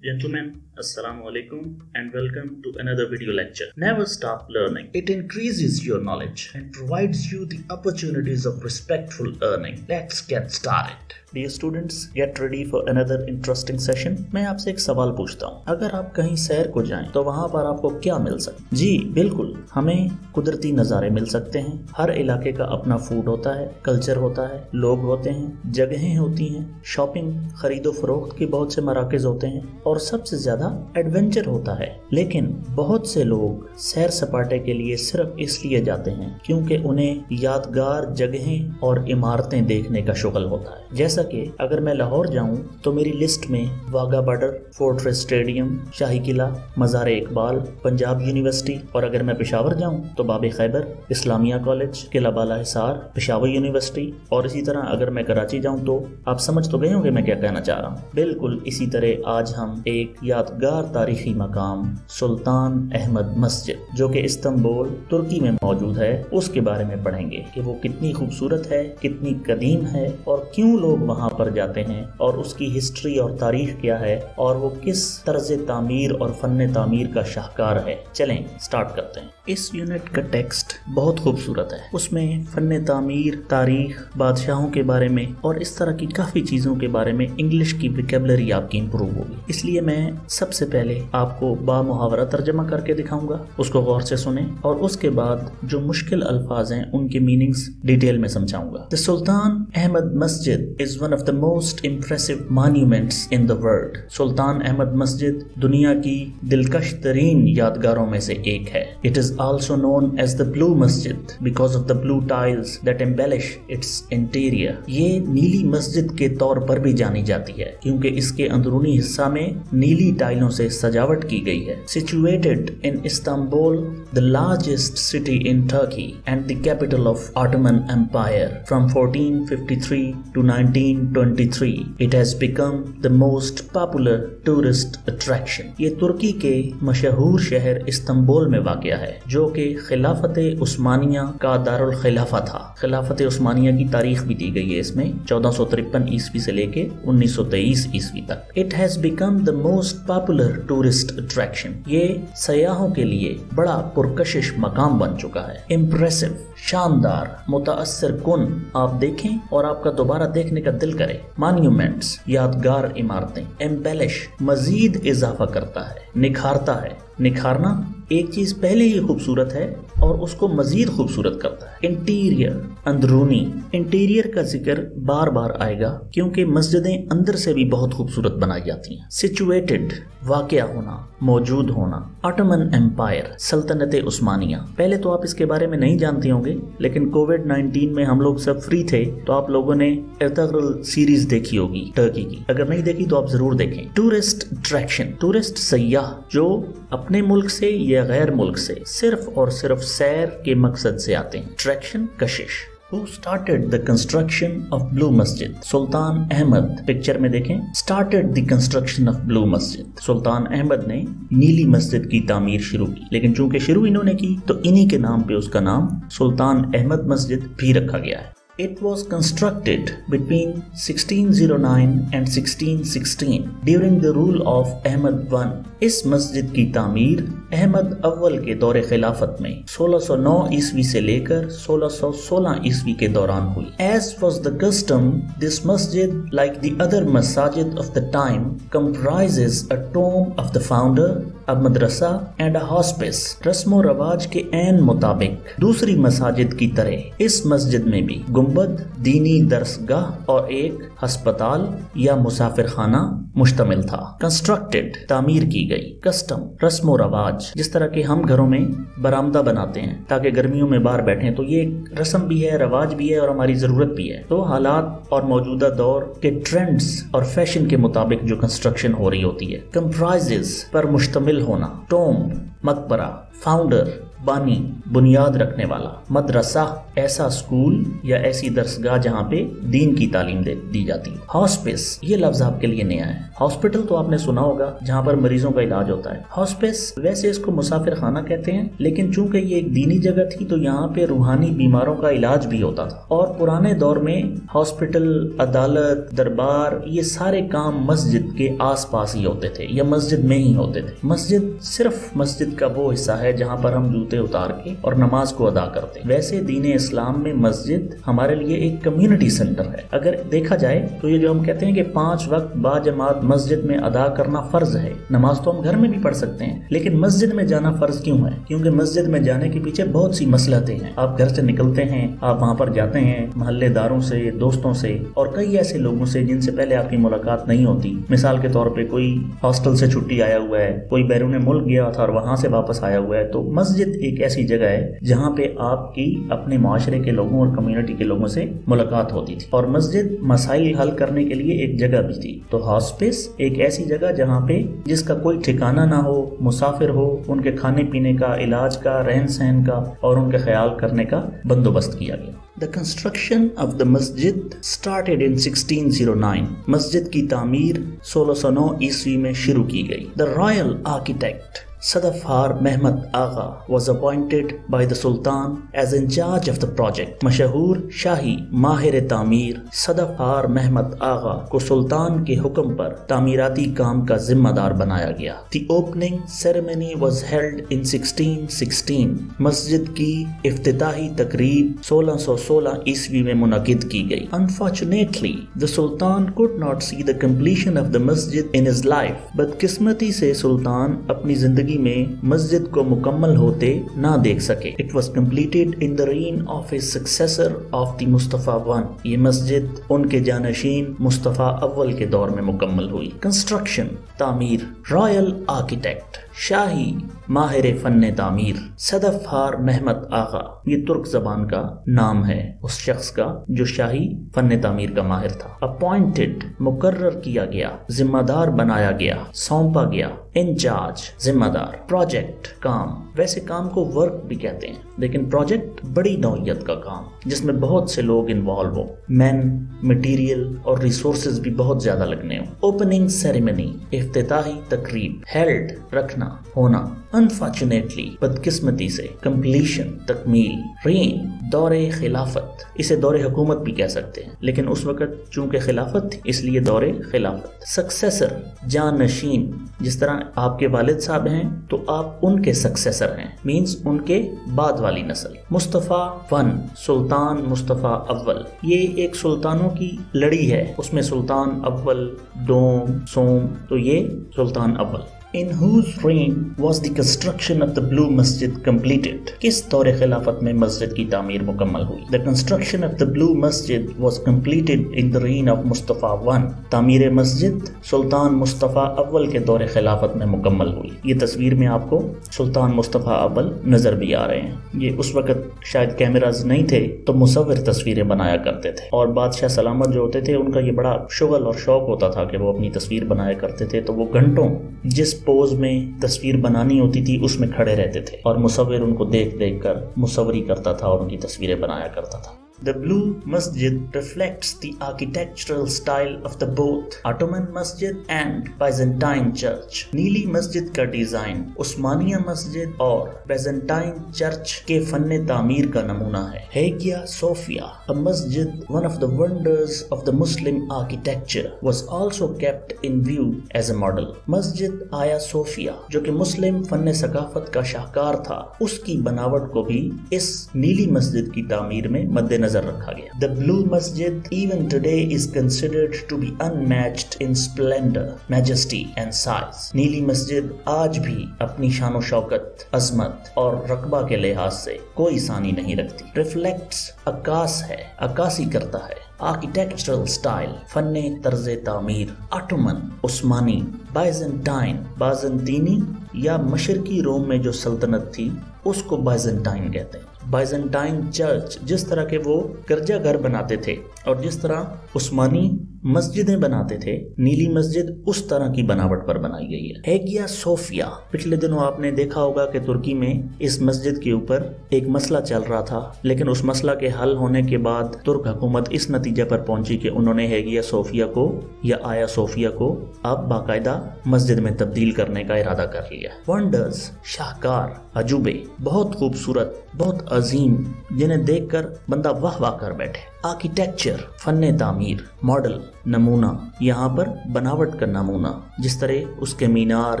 Gentlemen, Assalamu alaikum and welcome to another video lecture. Never stop learning. It increases your knowledge and provides you the opportunities of respectful earning. Let's get started. Dear students, get ready for another interesting session. मैं आपसे एक सवाल पूछता हूँ, अगर आप कहीं सैर को जाएं तो वहाँ पर आपको क्या मिल सकता है? जी बिल्कुल, हमें कुदरती नज़ारे मिल सकते हैं। हर इलाके का अपना फूड होता है, कल्चर होता है, लोग होते हैं, जगहें होती हैं, शॉपिंग खरीदो फरोख्त के बहुत से मराकज़ होते हैं और सबसे ज़्यादा एडवेंचर होता है। लेकिन बहुत से लोग सैर सपाटे के लिए सिर्फ इसलिए जाते हैं क्योंकि उन्हें यादगार जगहें और इमारतें देखने का शुगल होता है। जैसा कि अगर मैं लाहौर जाऊं तो मेरी लिस्ट में वाघा बॉर्डर, फोर्ट्रेस स्टेडियम, शाही किला, मज़ार इकबाल, पंजाब यूनिवर्सिटी, और अगर मैं पेशावर जाऊं तो बाब खैबर, इस्लामिया कॉलेज, किला बाला हिसार, पेशावर यूनिवर्सिटी, और इसी तरह अगर मैं कराची जाऊं तो आप समझ तो गए होंगे मैं क्या कहना चाह रहा हूं। बिल्कुल इसी तरह आज हम एक यादगार तारीखी मकाम सुल्तान अहमद मस्जिद जो कि इस्तांबुल तुर्की में मौजूद है उसके बारे में पढ़ेंगे कि वो कितनी खूबसूरत है, कितनी कदीम है और क्यों लोग वहाँ पर जाते हैं और उसकी हिस्ट्री और तारीख क्या है और वो किस तर्ज तामीर और फन तामीर का शाहकार है। चलें स्टार्ट करते हैं। इस यूनिट का टेक्स्ट बहुत खूबसूरत है, उसमें फन तामीर, तारीख, बादशाहों के बारे में और इस तरह की काफ़ी चीज़ों के बारे में इंग्लिश की वोकैबुलरी आपकी इम्प्रूव होगी। इसलिए मैं सबसे पहले आपको बामुहावरा तर्जमा करके दिखाऊंगा, उसको गौर से सुने और उसके बाद जो मुश्किल अल्फाज हैं उनके मीनिंग्स डिटेल में समझाऊंगा। द सुल्तान अहमद मस्जिद is one of the most impressive monuments in the world. सुल्तान अहमद मस्जिद दुनिया की दिलकश तरीन यादगारों में से एक है। It is also known as the Blue Masjid because of the blue tiles that embellish its interior. ये नीली मस्जिद के तौर पर भी जानी जाती है क्योंकि इसके अंदरूनी हिस्सा में नीली टाइलों से सजावट की गई है। Situated in Istanbul, the largest city in Turkey and the capital of Ottoman Empire from 1453 to 1923, it has become the most popular tourist attraction. ये तुर्की के मशहूर शहर इस्तांबुल में वाक़या है जो कि खिलाफत उस्मानिया का दारुल खिलाफा था। खिलाफत उस्मानिया की तारीख भी दी गई है इसमें 1453 ईस्वी से लेके 1923 ईस्वी तक। It has become the most popular tourist attraction. ये सयाहों के लिए बड़ा पुरकशिश मकाम बन चुका है। Impressive, शानदार, मुताअस्सिर कुन, आप देखें और आपका दोबारा देखने का दिल करे। मॉन्यूमेंट्स, यादगार इमारतें। एम्बेलिश, मजीद इजाफा करता है, निखारता है। निखारना, एक चीज पहले ही खूबसूरत है और उसको मजीद खूबसूरत करता है। इंटीरियर, अंदरूनी। इंटीरियर का जिक्र बार बार आएगा क्योंकि मस्जिदें अंदर से भी बहुत खूबसूरत बनाई जाती हैं। सिचुएटेड, वाक़या होना, मौजूद होना। ऑटोमन एम्पायर, सल्तनत उस्मानिया। पहले तो आप इसके बारे में नहीं जानते होंगे लेकिन कोविड-19 में हम लोग सब फ्री थे तो आप लोगों ने इर्तुगरुल सीरीज देखी होगी टर्की की। अगर नहीं देखी तो आप जरूर देखें। टूरिस्ट अट्रैक्शन, टूरिस्ट सयाह जो अपने मुल्क से या गैर मुल्क से सिर्फ और सिर्फ सैर के मकसद से आते हैं। Attraction, Kashish. Who started the construction of Blue Masjid? Sultan Ahmed, picture में देखें, started the construction of Blue Masjid. Sultan Ahmad ने नीली मस्जिद की तामीर शुरू की, लेकिन चूंकि शुरू इन्होंने की तो इन्हीं के नाम पे उसका नाम सुल्तान अहमद मस्जिद भी रखा गया है। It was constructed between 1609 and 1616 during the rule of Ahmad I. इस मस्जिद की तामीर अहमद अव्वल के दौरे खिलाफत में 1609 ईस्वी से लेकर 1616 ईस्वी के दौरान हुई। As was the custom, this masjid, like the other masajid of the time, comprises a tomb of the founder, a madrasa and a hospice. रस्म रवाज के ऐन मुताबिक दूसरी मसाजिद की तरह इस मस्जिद में भी गुंबद, दीनी दरसगाह और एक हस्पताल या मुसाफिर खाना मुश्तमिल था। कंस्ट्रक्टेड, तामीर की गई। कस्टम, रस्म रवाज, जिस तरह के हम घरों में बरामदा बनाते हैं ताकि गर्मियों में बाहर बैठें, तो ये रस्म भी है, रवाज भी है और हमारी जरूरत भी है। तो हालात और मौजूदा दौर के ट्रेंड्स और फैशन के मुताबिक जो कंस्ट्रक्शन हो रही होती है। कंप्राइजेस, पर मुश्तमिल होना। टोम्ब, मकबरा। फाउंडर, बानी, بنیاد رکھنے والا. مدرسہ ایسا اسکول یا ایسی درسگاہ جہاں پہ دین کی تعلیم دی جاتی ہے. ہاسپس یہ لفظ آپ کے لیے نیا ہے. ہاسپٹل تو آپ نے سنا ہوگا جہاں پر مریضوں کا علاج ہوتا ہے. ہاسپس ویسے اس کو مسافر خانہ کہتے ہیں، لیکن چونکہ یہ ایک دینی جگہ تھی تو یہاں پہ روحانی بیماروں کا علاج بھی ہوتا تھا. اور پرانے دور میں ہاسپٹل، عدالت، دربار، یہ سارے کام مسجد کے آس پاس ہی ہوتے تھے یا مسجد میں ہی ہوتے تھے. مسجد صرف مسجد کا وہ حصہ ہے جہاں پر ہم جوتے اتار کے اور نماز کو ادا کرتے ہیں. ویسے دین اسلام میں مسجد ہمارے لیے ایک کمیونٹی سینٹر ہے. اگر دیکھا جائے تو یہ جو ہم کہتے ہیں کہ 5 وقت با جماعت مسجد میں ادا کرنا فرض ہے. نماز تو ہم گھر میں بھی پڑھ سکتے ہیں، لیکن مسجد میں جانا فرض کیوں ہے؟ کیونکہ مسجد میں جانے کے پیچھے بہت سی مصلحتیں ہیں. آپ گھر سے نکلتے ہیں، آپ وہاں پر جاتے ہیں محلے داروں سے، دوستوں سے اور کئی ایسے لوگوں سے جن سے پہلے آپ کی ملاقات نہیں ہوتی. مثال کے طور پہ کوئی ہاسٹل سے چھٹی آیا ہوا ہے، کوئی بیرون ملک گیا تھا اور وہاں سے واپس آیا ہوا ہے. تو مسجد ایک ایسی جگہ ہے جہاں پہ آپ کی اپنے معاشرے کے لوگوں اور کمیونٹی کے لوگوں سے ملاقات ہوتی تھی، اور مسجد مسائل حل کرنے کے لیے ایک جگہ بھی تھی. تو ہاسپس ایک ایسی جگہ جہاں پہ جس کا کوئی ٹھکانہ نہ ہو، مسافر ہو، ان کے کھانے پینے کا، علاج کا، رہن سہن کا اور ان کے خیال کرنے کا بندوبست کیا گیا. The construction of the masjid started in 1609. مسجد کی تعمیر 1609 عیسوی میں شروع کی گئی. The royal architect Sadafar Mehmet Agha was appointed by the Sultan as in charge of the project. مشہور شاہی ماہر تعمیر صدفار محمد آغا کو سلطان کے حکم پر تعمیراتی کام کا ذمہ دار بنایا گیا. The opening ceremony was held in 1616. مسجد کی افتتاحی تقریب 1616 عیسوی میں منعقد کی گئی. Unfortunately, the Sultan could not see the completion of the masjid in his life. بدقسمتی سے سلطان اپنی زندگی میں مسجد کو مکمل ہوتے نہ دیکھ سکے. It was completed in the reign of his successor of the Mustafa I. یہ مسجد ان کے جانشین مصطفیٰ اول کے دور میں مکمل ہوئی. Construction تعمیر. Royal architect شاہی ماہر فن تعمیر صدفار محمد آغا. یہ ترک زبان کا نام ہے اس شخص کا جو شاہی فن تعمیر کا ماہر تھا. اپوائنٹڈ مقرر کیا گیا، ذمہ دار بنایا گیا، سونپا گیا. انچارج ذمہ دار. پروجیکٹ کام. ویسے کام کو ورک بھی کہتے ہیں، لیکن پروجیکٹ بڑی نوعیت کا کام جس میں بہت سے لوگ انوالو ہو، مین، مٹیریل اور ریسورسز بھی بہت زیادہ لگنے ہوں. اوپننگ سیریمنی افتتاحی تقریب. ہیلڈ رکھنا، ہونا. انفارچونیٹلی بدقسمتی سے. کمپلیشن تکمیل. رین دور خلافت. اسے دور حکومت بھی کہہ سکتے ہیں، لیکن اس وقت چونکہ خلافت تھی اس لیے دور خلافت. سکسیسر جانشین. جس طرح آپ کے والد صاحب ہیں تو آپ ان کے سکسیسر ہیں، مینز ان کے بعد والی نسل. مصطفیٰ ون سلطان مصطفیٰ اول. یہ ایک سلطانوں کی لڑی ہے، اس میں سلطان اول، دوم، سوم، تو یہ سلطان اول. In whose reign was the construction of the Blue Masjid completed? کس دور خلافت میں مسجد کی تعمیر مکمل ہوئی؟ The construction of the Blue Masjid was completed in the reign of Mustafa I. تعمیر مسجد سلطان مصطفیٰ اول کے دور خلافت میں مکمل ہوئی. یہ تصویر میں آپ کو سلطان مصطفیٰ اول نظر بھی آ رہے ہیں. یہ اس وقت شاید کیمراز نہیں تھے تو مصور تصویریں بنایا کرتے تھے، اور بادشاہ سلامت جو ہوتے تھے ان کا یہ بڑا شغل اور شوق ہوتا تھا کہ وہ اپنی تصویر بنایا کرتے تھے. تو وہ گھنٹوں جس پوز میں تصویر بنانی ہوتی تھی اس میں کھڑے رہتے تھے، اور مصور ان کو دیکھ دیکھ کر مصوری کرتا تھا اور ان کی تصویریں بنایا کرتا تھا. The Blue Masjid reflects the architectural style of the both Ottoman Masjid and Byzantine Church. نیلی مسجد کا ڈیزائن عثمانیہ مسجد اور بیزنٹائن چرچ کے فن تعمیر کا نمونہ ہے. Hagia Sophia, a masjid, one of the wonders of the Muslim architecture, was also kept in view as a model. مسجد آیا صوفیہ جو کہ مسلم فن ثقافت کا شاہکار تھا، اس کی بناوٹ کو بھی اس نیلی مسجد کی تعمیر میں مد نظر رکھا گیا. The Blue Masjid even today is considered to be unmatched in splendor, majesty and size. نیلی مسجد آج بھی اپنی شان و شوکت، عظمت اور رقبہ کے لحاظ سے کوئی ثانی نہیں رکھتی. Reflects عکاس ہے، عکاسی کرتا ہے. Architectural style فن طرز تعمیر. Ottoman عثمانی. Byzantine بازنطینی یا مشرقی روم میں جو سلطنت تھی اس کو بائزنٹائن کہتے ہیں. بائزنٹائن چرچ جس طرح کے وہ گرجا گھر بناتے تھے اور جس طرح عثمانی मस्जिदें बनाते थे, नीली मस्जिद उस तरह की बनावट पर बनाई गई है। हेगिया सोफिया, पिछले दिनों आपने देखा होगा कि तुर्की में इस मस्जिद के ऊपर एक मसला चल रहा था, लेकिन उस मसला के हल होने के बाद तुर्क हुकूमत इस नतीजे पर पहुंची कि उन्होंने हेगिया सोफिया को या आया सोफिया को अब बाकायदा मस्जिद में तब्दील करने का इरादा कर लिया। वंडर्स, शाहकार, अजूबे, बहुत खूबसूरत, बहुत अजीम, जिन्हें देखकर बंदा वाह वाह कर बैठे। आर्किटेक्चर, फन्ने तामीर, मॉडल, नमूना, यहाँ पर बनावट का नमूना, जिस तरह उसके मीनार,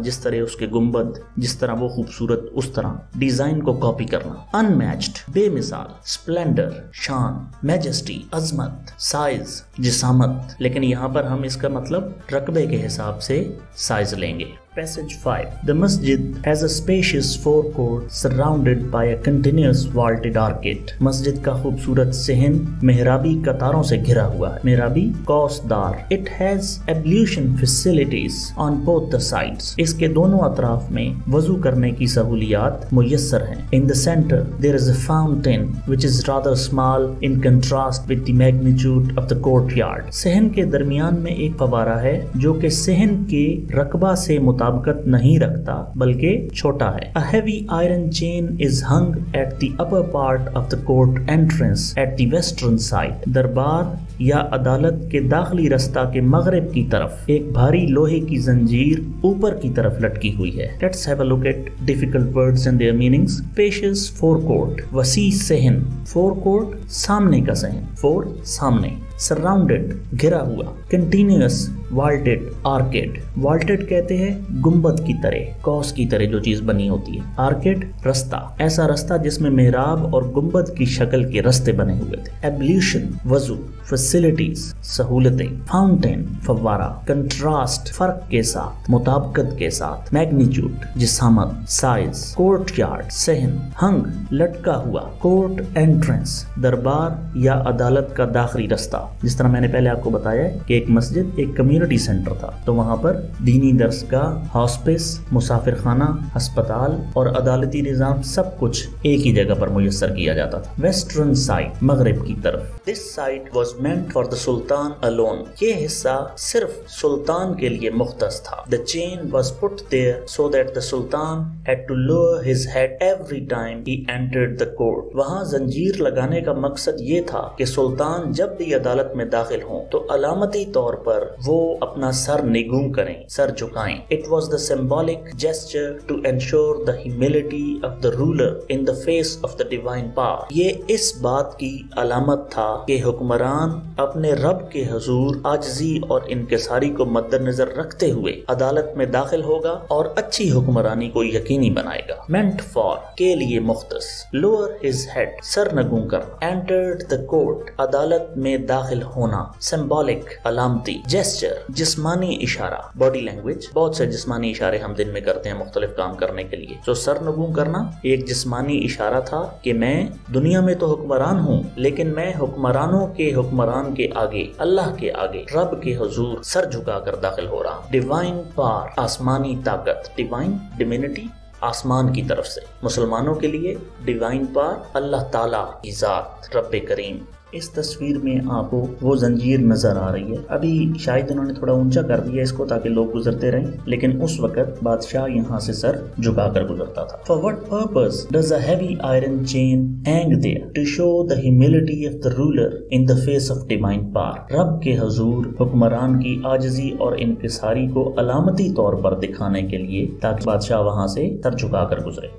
जिस तरह उसके गुंबद, जिस तरह वो खूबसूरत, उस तरह डिजाइन को कॉपी करना। अनमैच्ड, बेमिसाल, स्प्लेंडर, शान, मैजेस्टी, अजमत, साइज, जिसामत, लेकिन यहाँ पर हम इसका मतलब रकबे के हिसाब से साइज लेंगे। Passage 5. The masjid has a spacious forecourt surrounded by a continuous vaulted arcade. मस्जिद का खूबसूरत सहन मेहराबी कतारों से घिरा हुआ है। मेहराबी कौसदार। It has ablution facilities on both the sides. इसके दोनों अतराफ में वजू करने की सहूलियात मुयस्सर हैं। In the center there is a fountain which is rather small in contrast with the magnitude of the courtyard. सहन के दरमियान में एक फवारा है जो कि सहन के रकबा से मुताबिकत नहीं रखता बल्कि छोटा है। A heavy iron chain is hung at the upper part of the court entrance at the western side. दरबार या अदालत के दाखिली रास्ता के मगरिब की तरफ एक भारी लोहे की जंजीर ऊपर की तरफ लटकी हुई है। Let's have a look at difficult words and their meanings. Spacious forecourt, वसी सहन, forecourt सामने का सहन, for सामने, surrounded घिरा हुआ, continuous vaulted arcade, vaulted कहते हैं गुंबद की तरह, कौस की तरह जो चीज बनी होती है, arcade रास्ता, ऐसा रास्ता जिसमें मेहराब और गुंबद की शक्ल के रास्ते बने हुए थे। ablution वजू, facilities सहूलतें, fountain फव्वारा, contrast फर्क के साथ, मुताबिकत के साथ, magnitude जिसामत, size, courtyard सहन, hung लटका हुआ, court entrance दरबार या अदालत का दाखिली रास्ता। जिस तरह मैंने पहले आपको बताया कि एक मस्जिद एक कम्युनिटी सेंटर था, तो वहां पर दीनी दरसगाह, हॉस्पिस, मुसाफिर खाना, अस्पताल और अदालती निजाम सब कुछ एक ही जगह पर मुयस्सर किया जाता था। वेस्टर्न साइड मगरिब की तरफ। This side was meant for the sultan alone, ये हिस्सा सिर्फ सुल्तान के लिए मुख्तस था। The chain was put there so that the sultan had to lower his head every time he entered the court. वहां जंजीर लगाने का मकसद ये था कि सुल्तान जब भी अदालत में दाखिल हों तो अलामती तौर पर वो अपना सर निगूं करें, sir झुकाएं। It was the symbolic gesture to ensure the humility of the ruler in the face of the divine power. ये इस बात की अलामत था कि हुक्मरान अपने रब के हुजूर आजिज़ी और इनकिसारी को मद्देनजर रखते हुए अदालत में दाखिल होगा और अच्छी हुक्मरानी को यकीनी बनाएगा। Meant for के लिए मुख्तस। Lower his head सर नगूं करना। Entered the court अदालत में दाखिल होना। Symbolic अलामती। Gesture जिस्मानी इशारा। Body language बहुत से जिस्मानी इशारे हम दिन में करते हैं मुख्तलिफ काम करने के लिए। तो सर नगूं करना एक जिस्मानी इशारा था कि मैं दुनिया में तो हुक्मरान हूँ, लेकिन मैं हुक्मरानों के हुक्मरान के आगे, अल्लाह के आगे, रब के हुजूर सर झुकाकर दाखिल हो रहा हूँ। डिवाइन पावर आसमानी ताकत। डिवाइन डिविनिटी आसमान की तरफ से। मुसलमानों के लिए डिवाइन पावर अल्लाह ताला की जात, रब करीम। इस तस्वीर में आपको वो जंजीर नजर आ रही है। अभी शायद इन्होंने थोड़ा ऊंचा कर दिया इसको ताकि लोग गुजरते रहें, लेकिन उस वक्त बादशाह यहाँ से सर झुकाकर गुजरता था। For what purpose does a heavy iron chain hang there? To show the humility of the ruler in the face of divine power. रब के हुजूर हुक्मरान की आजिज़ी और इनकिसारी को अलामती तौर पर दिखाने के लिए, ताकि बादशाह वहाँ से सर झुकाकर गुजरे।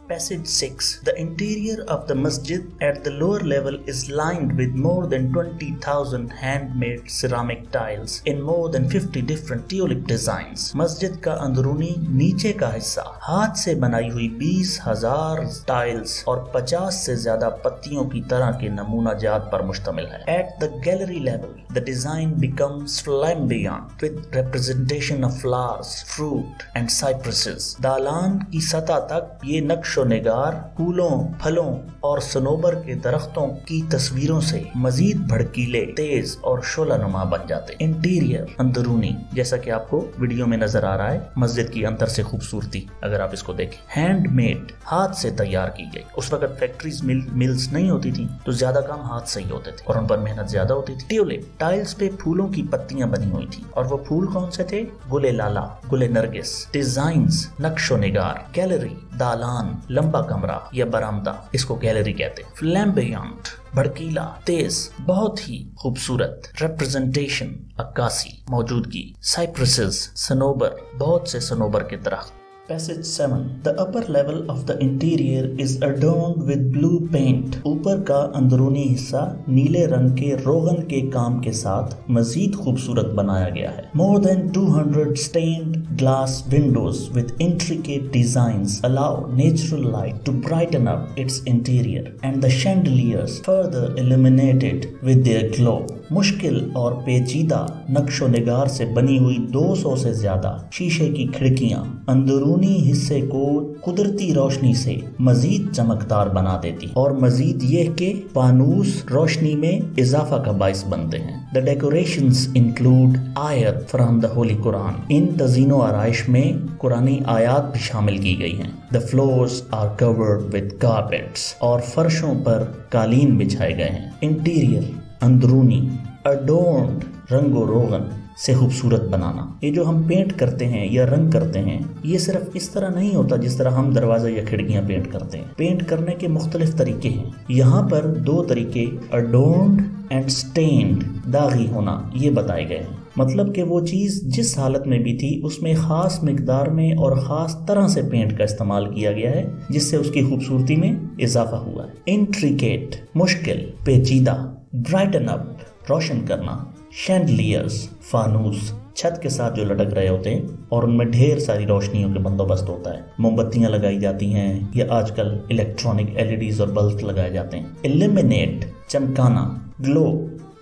Passage 6. The interior of the masjid at the lower level is lined with more than 20,000 handmade ceramic tiles in more than 50 different tulip designs. मस्जिद का अंदरूनी नीचे का हिस्सा हाथ से बनाई हुई 20,000 टाइल्स और 50 से ज्यादा पत्तियों की तरह के नमूना जात पर मुश्तमिल है। At the gallery level, the design becomes flamboyant with representation of flowers, fruit and cypresses. दालान की सतह तक ये नक्शो निगार फूलों, फलों और सनोबर के दरख्तों की तस्वीरों से मजीद भड़कीले, तेज और शोलानुमा बन जाते। इंटीरियर अंदरूनी, जैसा कि आपको वीडियो में नजर आ रहा है, मस्जिद की अंदर से खूबसूरती अगर आप इसको देखें। हैंडमेड हाथ से तैयार की गई। उस वक्त फैक्ट्रीज मिल्स नहीं होती थी, तो ज्यादा काम हाथ से ही होते थे और उन पर मेहनत ज्यादा होती थी। ट्यूलिप टाइल्स पे फूलों की पत्तियां बनी हुई थी और वो फूल कौन से थे? गुले लाला, गुले नरगिस। डिजाइन्स, नक्शो निगार। गैलरी, दालान, लंबा कमरा या बरामदा, इसको गैलरी कहते हैं। फ्लैम्बेयंट, भड़कीला, तेज, बहुत ही खूबसूरत। रिप्रेजेंटेशन, अक्कासी, मौजूदगी। साइप्रेसेस, सनोबर, बहुत से सनोबर के दरख्त। Passage 7. The upper level of the interior is adorned with blue paint. ऊपर का अंदरूनी हिस्सा नीले रंग के रोगन के काम के साथ मजीद खूबसूरत बनाया गया है। More than 200 stained glass windows with intricate designs allow natural light to brighten up its interior, and the chandeliers further illuminated with their glow. मुश्किल और पेचीदा नक्शो निगार से बनी हुई 200 से ज्यादा शीशे की खिड़कियां अंदरूनी हिस्से को कुदरती रोशनी से मजीद चमकदार बना देती और मजीद ये कि फानूस रोशनी में इजाफा का बाइस बनते हैं। The decorations include आयत फ्रॉम द होली कुरान। इन तज़ीनो आराइश में कुरानी आयात भी शामिल की गई हैं। The floors are covered with carpets और फर्शों पर कालीन बिछाए गए हैं। इंटीरियर, अंदरूनी, अडोर्न्ड, रंगो रोगन से खूबसूरत बनाना। ये जो हम पेंट करते हैं या रंग करते हैं, ये सिर्फ इस तरह नहीं होता जिस तरह हम दरवाजा या खिड़कियां पेंट करते हैं। पेंट करने के मुख्तलिफ तरीके हैं। यहाँ पर 2 तरीके, अडोर्न्ड एंड स्टेन्ड, दागी होना, ये बताए गए हैं। मतलब कि वो चीज़ जिस हालत में भी थी उसमें ख़ास मिकदार में और ख़ास तरह से पेंट का इस्तेमाल किया गया है जिससे उसकी खूबसूरती में इजाफा हुआ है। इंट्रिकेट, मुश्किल, पेचीदा। ब्राइटन अप, रोशन करना। शैंडलियर्स, फानूस, छत के साथ जो लटक रहे होते हैं और उनमें ढेर सारी रोशनियों के बंदोबस्त होता है। मोमबत्तियां लगाई जाती हैं या आजकल इलेक्ट्रॉनिक एलईडीज और बल्ब लगाए जाते हैं। इल्यूमिनेट, चमकाना। ग्लो,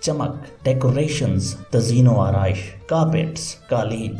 चमक। डेकोरेशंस, तज़ीनो आराइश। कारपेट्स, कालीन।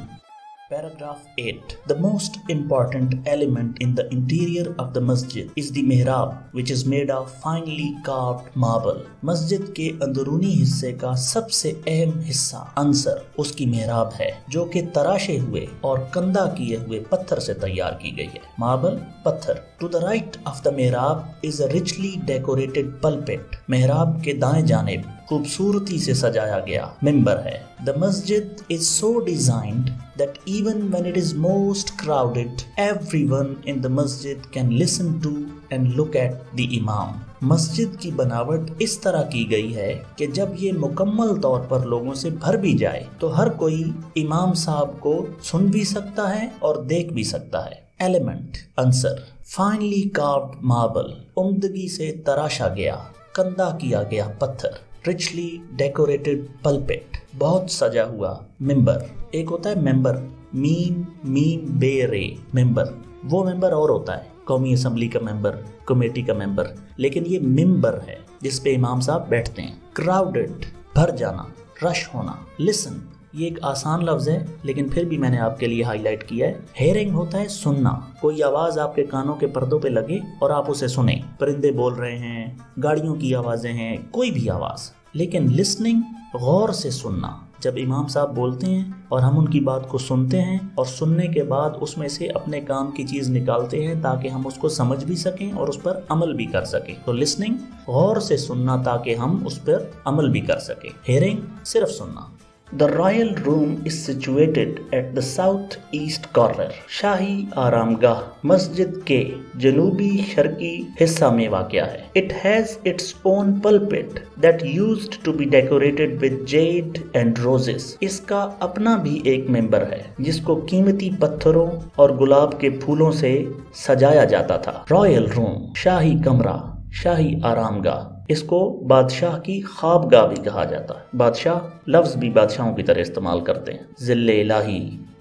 Paragraph 8. The most important element in the interior of the masjid is the mihrab, which is made of finely carved marble. मस्जिद के अंदरूनी हिस्से का सबसे अहम हिस्सा, अंसर, उसकी मिहराब है जो कि तराशे हुए और कंदा किए हुए पत्थर से तैयार की गई है। मार्बल, पत्थर। To the right of the mihrab is a richly decorated pulpit. मिहराब के दाएं जानिब खूबसूरती से सजाया गया मिंबर है। The masjid is so designed that even when it is most crowded, everyone in the masjid can listen to and look at the imam. मस्जिद की बनावट इस तरह की गई है कि जब ये मुकम्मल तौर पर लोगों से भर भी जाए तो हर कोई इमाम साहब को सुन भी सकता है और देख भी सकता है। Element, answer. Finally carved marble, उम्दगी से तराशा गया, कंदा किया गया पत्थर। रिचली डेकोरेटेड पल्पिट, बहुत सजा हुआ मिंबर। एक होता है मेंबर, मीम बेरे, मेंबर। वो मेंबर और होता है कौमी असम्बली का मेंबर, कमेटी का मेंबर, लेकिन ये मिंबर है जिस पे इमाम साहब बैठते हैं। क्राउडेड, भर जाना, रश होना। लिसन, ये एक आसान लफ्ज है लेकिन फिर भी मैंने आपके लिए हाईलाइट किया है। हेयरिंग होता है सुनना, कोई आवाज आपके कानों के पर्दों पे लगे और आप उसे सुने। परिंदे बोल रहे हैं, गाड़ियों की आवाजें हैं, कोई भी आवाज। लेकिन लिसनिंग, गौर से सुनना। जब इमाम साहब बोलते हैं और हम उनकी बात को सुनते हैं और सुनने के बाद उसमें से अपने काम की चीज निकालते हैं ताकि हम उसको समझ भी सकें और उस पर अमल भी कर सकें। तो लिसनिंग, गौर से सुनना ताकि हम उस पर अमल भी कर सकें। हेयरिंग, सिर्फ सुनना। The royal room is situated at the south east corner. शाही आरामगाह मस्जिद के जनूबी शर्की हिस्सा में वाक़या है। It has its own pulpit that used to be decorated with jade and roses. इसका अपना भी एक मेंबर है जिसको कीमती पत्थरों और गुलाब के फूलों से सजाया जाता था। रॉयल रूम, शाही कमरा, शाही आरामगाह। इसको बादशाह की ख्वाबगाह भी कहा जाता है। बादशाह लफ्ज भी बादशाहों की तरह इस्तेमाल करते हैं। जिल्ले इलाही,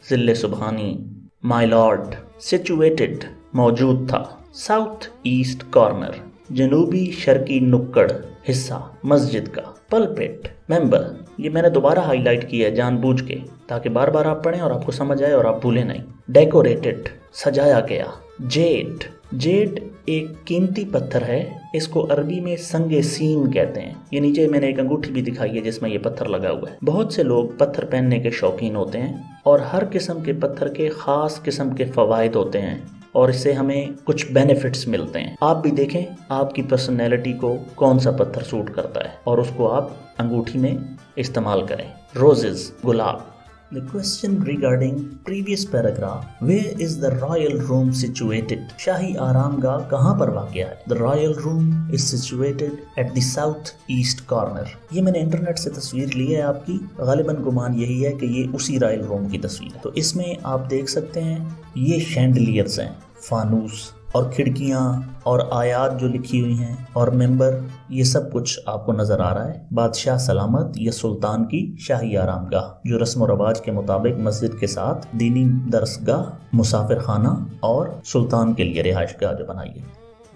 जिल्ले सुबहानी, माय लॉर्ड। सिचुएटेड, मौजूद था। साउथ ईस्ट कॉर्नर, जनूबी शर्की नुक्कड़ हिस्सा मस्जिद का। पल्पिट, मेंबर, ये मैंने दोबारा हाईलाइट किया है जानबूझ के ताकि बार बार आप पढ़ें और आपको समझ आए और आप भूलें नहीं। डेकोरेटेड, सजाया गया। जेड, जेड एक कीमती पत्थर है। इसको अरबी में संगे सीन कहते हैं। ये नीचे मैंने एक अंगूठी भी दिखाई है जिसमें ये पत्थर लगा हुआ है। बहुत से लोग पत्थर पहनने के शौकीन होते हैं और हर किस्म के पत्थर के खास किस्म के फवायद होते हैं اور اس سے ہمیں کچھ بینیفٹس ملتے ہیں. آپ بھی دیکھیں آپ کی پرسنالٹی کو کون سا پتھر سوٹ کرتا ہے اور اس کو آپ انگوٹھی میں استعمال کریں. Roses gulab. The question regarding previous paragraph, where is the royal room situated? شاہی آرام گاہ کہاں پر واقع ہے؟ The royal room is situated at the south east corner. یہ میں نے انٹرنیٹ سے تصویر لی ہے آپ کی، غالباً گمان یہی ہے کہ یہ اسی رائل روم کی تصویر ہے. تو اس میں آپ دیکھ سکتے ہیں یہ شینڈلیئرز ہیں، فانوس اور کھڑکیاں اور آیات جو لکھی ہوئی ہیں اور ممبر، یہ سب کچھ آپ کو نظر آ رہا ہے. بادشاہ سلامت یا سلطان کی شاہی آرام گاہ جو رسم و رواج کے مطابق مسجد کے ساتھ دینی درسگاہ، مسافر خانہ اور سلطان کے لیے رہائش گاہ جو بنائی ہے.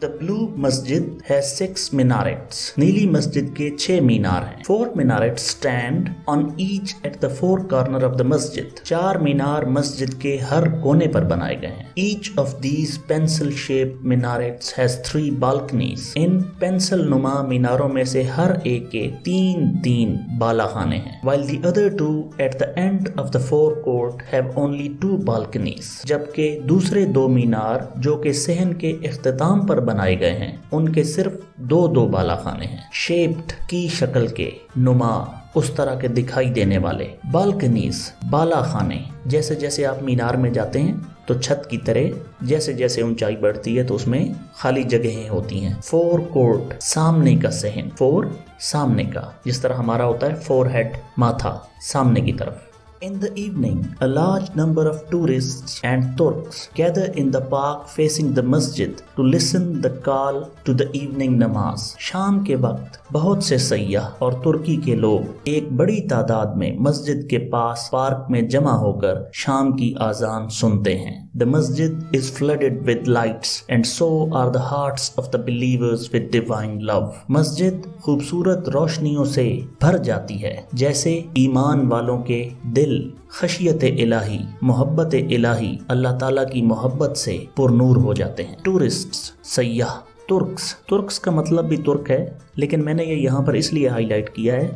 The blue masjid has 6 minarets. نیلی مسجد کے 6 مینار ہیں. 4 minarets stand on each at the 4 corner of the masjid. 4 مینار مسجد کے ہر کونے پر بنائے گئے ہیں. Each of these pencil shaped minarets has 3 balconies. In pencil نما میناروں میں سے ہر ایک کے 3 بالا خانے ہیں. While the other 2 at the end of the forecourt have only 2 balconies. جبکہ دوسرے 2 مینار جو کہ صحن کے اختتام پر بنائے گئے ہیں ان کے صرف 2 بالا خانے ہیں. شیپڈ کی شکل کے، نما اس طرح کے دکھائی دینے والے. بالکنیز بالا خانے، جیسے جیسے آپ مینار میں جاتے ہیں تو چھت کی طرح جیسے جیسے اونچائی بڑھتی ہے تو اس میں خالی جگہیں ہوتی ہیں. فور کورٹ سامنے کا صحن، فور سامنے کا، جس طرح ہمارا ہوتا ہے فور ہیڈ ماتھا سامنے کی طرف. In the evening, a large number of tourists and Turks gather in the park facing the masjid to listen the call to the evening namaz. شام کے وقت بہت سے سیاح اور ترکی کے لوگ ایک بڑی تعداد میں مسجد کے پاس پارک میں جمع ہو کر شام کی آذان سنتے ہیں. The masjid is flooded with lights and so are the hearts of the believers with divine love. مسجد خوبصورت روشنیوں سے بھر جاتی ہے جیسے ایمان والوں کے دل خشیت الہی، محبت الہی، اللہ تعالیٰ کی محبت سے پر نور ہو جاتے ہیں. ٹورسٹس سیاح. ترکس کا مطلب بھی ترک ہے، لیکن میں نے یہ یہاں پر اس لیے ہائی لائٹ کیا ہے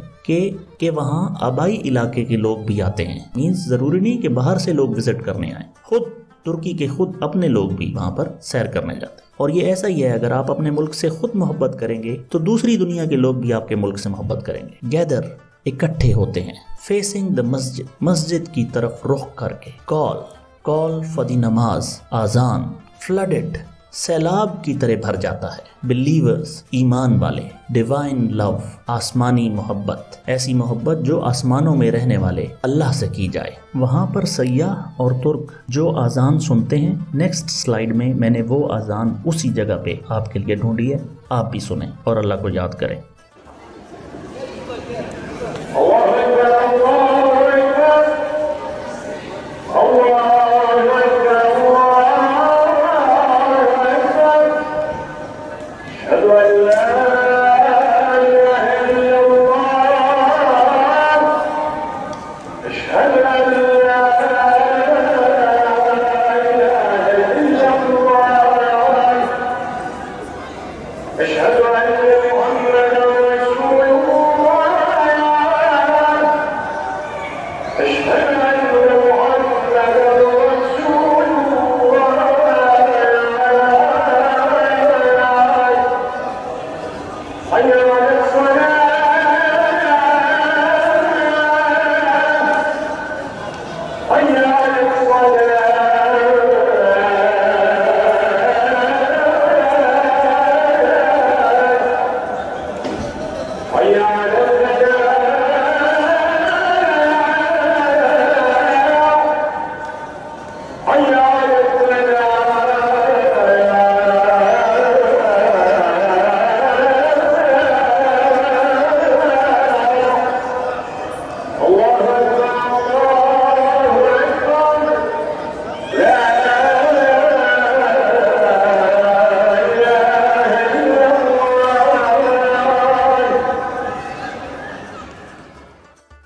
کہ وہاں آبائی علاقے کے لوگ بھی آتے ہیں. مینز ضروری نہیں کہ باہر سے لوگ وزٹ کرنے آئیں، خود ترکی کے خود اپنے لوگ بھی وہاں پر سیر کرنے جاتے ہیں. اور یہ ایسا ہی ہے، اگر آپ اپنے ملک سے خود محبت کریں گے تو دوسری دنیا کے لوگ بھی آپ کے ملک سے محبت کریں گے. گیدر اکٹھے ہوتے ہیں. فیسنگ دا مسجد مسجد کی طرف رخ کر کے. کال فار دی نماز آذان. فلڈڈ سیلاب کی طرح بھر جاتا ہے. بلیورز ایمان والے. ڈیوائن لو آسمانی محبت، ایسی محبت جو آسمانوں میں رہنے والے اللہ سے کی جائے. وہاں پر سیاح اور ترک جو آذان سنتے ہیں، نیکسٹ سلائیڈ میں نے وہ آذان اسی جگہ پہ آپ کے لیے ڈھونڈی ہے، آپ بھی سنیں اور اللہ کو یاد کریں.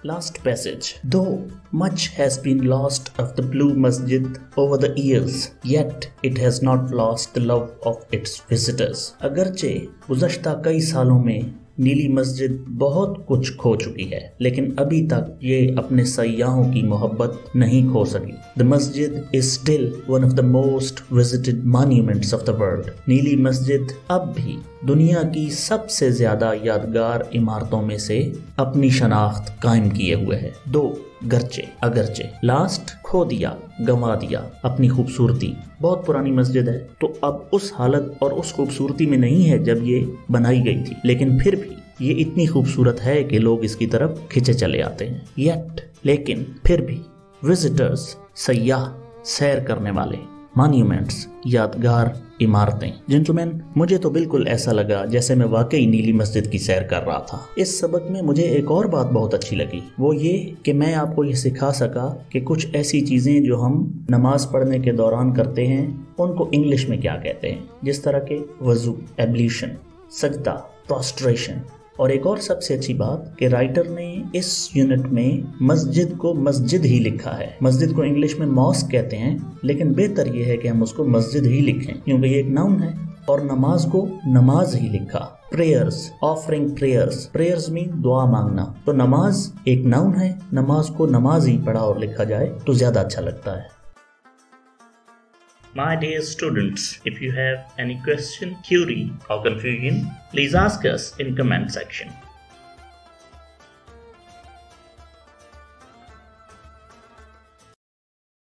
Last passage. Though much has been lost of the Blue Masjid over the years, yet it has not lost the love of its visitors. اگرچہ گزشتہ کئی سالوں میں नीली मस्जिद बहुत कुछ खो चुकी है, लेकिन अभी तक ये अपने सयाहों की मोहब्बत नहीं खो सकी। द मस्जिद is still one of the most visited monuments of the world. नीली मस्जिद अब भी दुनिया की सबसे ज्यादा यादगार इमारतों में से अपनी शनाख्त कायम किए हुए है। दो गरचे अगरचे लास्ट खो दिया गंवा दिया अपनी खूबसूरती। बहुत पुरानी मस्जिद है तो अब उस हालत और उस खूबसूरती में नहीं है जब ये बनाई गई थी, लेकिन फिर भी ये इतनी खूबसूरत है कि लोग इसकी तरफ खिंचे चले आते हैं। लेकिन फिर भी विजिटर्स, सयाह, सैर करने वाले, मॉन्यूमेंट्स, यादगार इमारतें। जेंटलमैन, मुझे तो बिल्कुल ऐसा लगा जैसे मैं वाकई नीली मस्जिद की सैर कर रहा था। इस सबक में मुझे एक और बात बहुत अच्छी लगी, वो ये कि मैं आपको ये सिखा सका कि कुछ ऐसी चीजें जो हम नमाज पढ़ने के दौरान करते हैं उनको इंग्लिश में क्या कहते हैं, जिस तरह के वजू, एब्ल्यूशन, सजदा, प्रोस्ट्रेशन। और एक और सबसे अच्छी बात कि राइटर ने इस यूनिट में मस्जिद को मस्जिद ही लिखा है। मस्जिद को इंग्लिश में मॉस्क कहते हैं, लेकिन बेहतर यह है कि हम उसको मस्जिद ही लिखें क्योंकि ये एक नाउन है। और नमाज को नमाज ही लिखा। Prayers, offering prayers, prayers mean दुआ मांगना। तो नमाज एक नाउन है, नमाज को नमाज ही पढ़ा और लिखा जाए तो ज्यादा अच्छा लगता है। My dear students, if you have any question, query or confusion, please ask us in comment section.